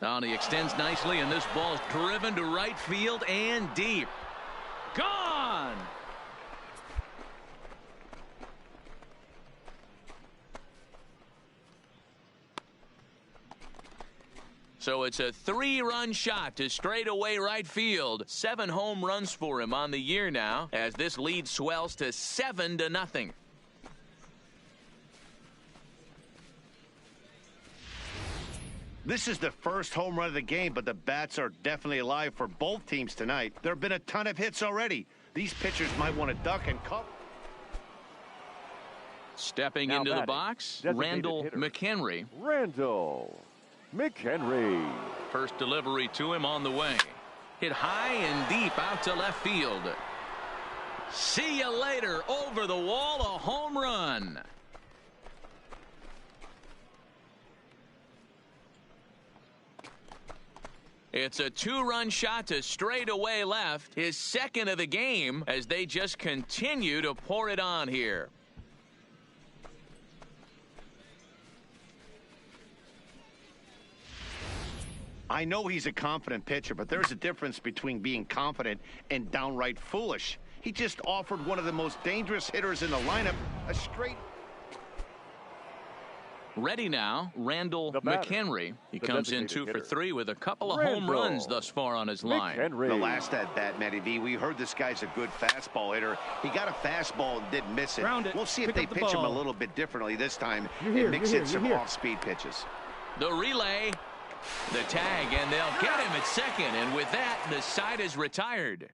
Now he extends nicely, and this ball's driven to right field and deep. Gone! So it's a 3-run shot to straightaway right field. 7 home runs for him on the year now, as this lead swells to 7-0. This is the first home run of the game, but the bats are definitely alive for both teams tonight. There have been a ton of hits already. These pitchers might want to duck and cover. Stepping now into the box, Randall McHenry. Randall McHenry. First delivery to him on the way. Hit high and deep out to left field. See you later. Over the wall, a home run. It's a 2-run shot to straightaway left, his second of the game, as they just continue to pour it on here. I know he's a confident pitcher, but there's a difference between being confident and downright foolish. He just offered one of the most dangerous hitters in the lineup a straight. Ready now, Randall McHenry. He comes in 2 for 3 with a couple of home runs thus far on his line. The last at bat, Matty V, we heard this guy's a good fastball hitter. He got a fastball and didn't miss it. We'll see if they pitch him a little bit differently this time and mix in some off-speed pitches. The relay, the tag, and they'll get him at second. And with that, the side is retired.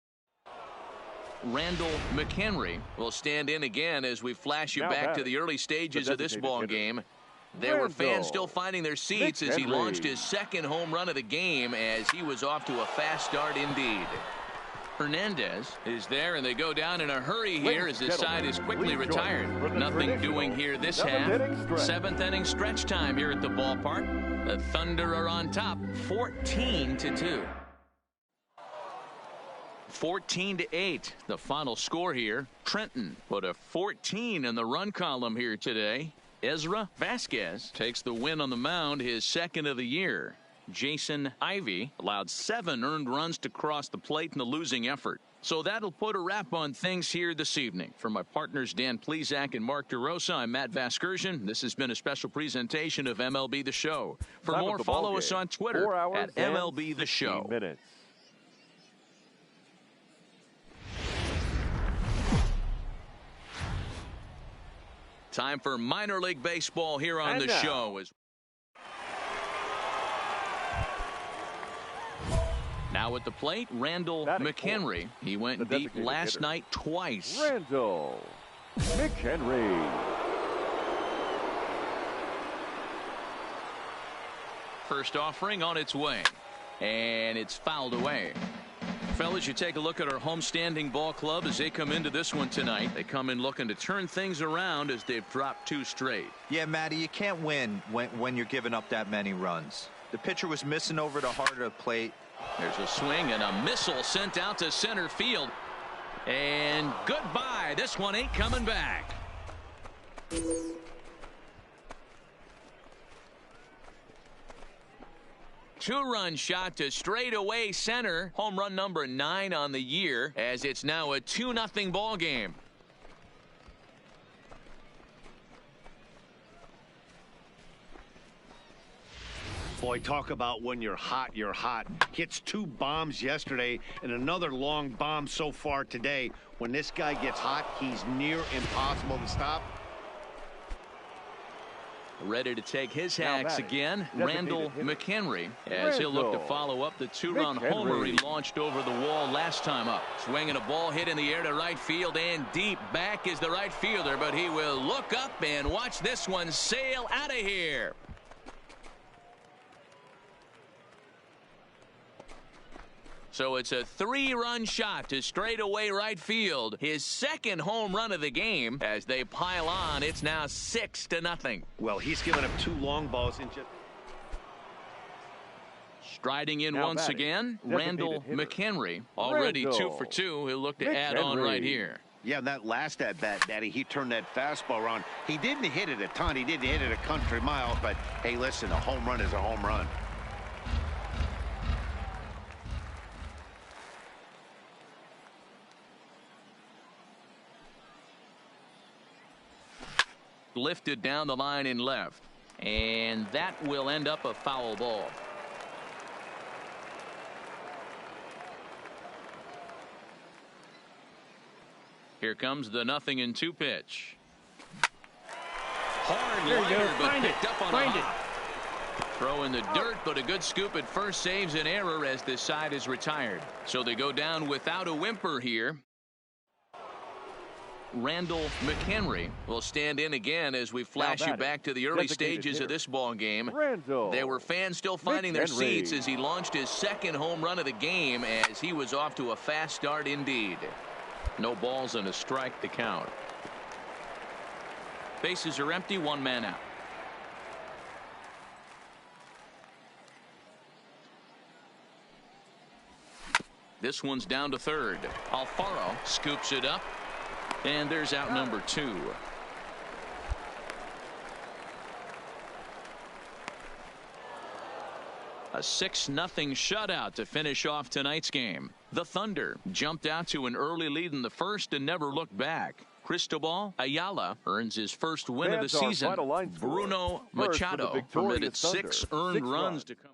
Randall McHenry will stand in again as we flash you back to the early stages of this ball game. There were fans still finding their seats as he launched his second home run of the game, as he was off to a fast start indeed. Hernandez is there, and they go down in a hurry here as his side is quickly retired. Nothing doing here this half. 7th inning stretch time here at the ballpark. The Thunder are on top, 14-2. 14-8, the final score here. Trenton put a 14 in the run column here today. Ezra Vasquez takes the win on the mound, his second of the year. Jason Ivey allowed 7 earned runs to cross the plate in the losing effort. So that'll put a wrap on things here this evening. For my partners Dan Plesac and Mark DeRosa, I'm Matt Vasgersian. This has been a special presentation of MLB The Show. For more, follow us on Twitter at MLB The Show. Time for minor league baseball here on the show. Now at the plate, Randall McHenry. He went deep last night twice. Randall McHenry. First offering on its way, and it's fouled away. Fellas, you take a look at our homestanding ball club as they come into this one tonight. They come in looking to turn things around as they've dropped 2 straight. Yeah, Matty, you can't win when you're giving up that many runs. The pitcher was missing over the heart of the plate. There's a swing and a missile sent out to center field. And goodbye. This one ain't coming back. Two-run shot to straightaway center. Home run number 9 on the year, as it's now a 2-0 ball game. Boy, talk about when you're hot, you're hot. Hits 2 bombs yesterday and another long bomb so far today. When this guy gets hot, he's near impossible to stop. Ready to take his hacks again, Randall McHenry, as he'll look to follow up the 2-run homer he launched over the wall last time up. Swinging a ball hit in the air to right field and deep. Back is the right fielder, but he will look up and watch this one sail out of here. So it's a 3-run shot to straightaway right field. His second home run of the game. As they pile on, it's now 6-0. Well, he's given up 2 long balls in just... Striding in Now once batting, again, designated Randall hitter, McHenry, already 2 for 2. He'll look to add on right here. Yeah, that last at-bat, Daddy, he turned that fastball around. He didn't hit it a ton. He didn't hit it a country mile, but, hey, listen, a home run is a home run. Lifted down the line in left, and that will end up a foul ball. Here comes the 0-2 pitch. Hard liner, but picked up on a hop. Throw in the dirt, but a good scoop at first saves an error as this side is retired. So they go down without a whimper here. Randall McHenry will stand in again as we flash you back to the early stages of this ball game. There were fans still finding their seats as he launched his second home run of the game, as he was off to a fast start indeed. No balls and a strike to count. Bases are empty, 1 man out. This one's down to third. Alfaro scoops it up, and there's out number 2. A 6-0 shutout to finish off tonight's game. The Thunder jumped out to an early lead in the first and never looked back. Cristobal Ayala earns his first win of the season. Bruno Machado permitted 6 earned runs to come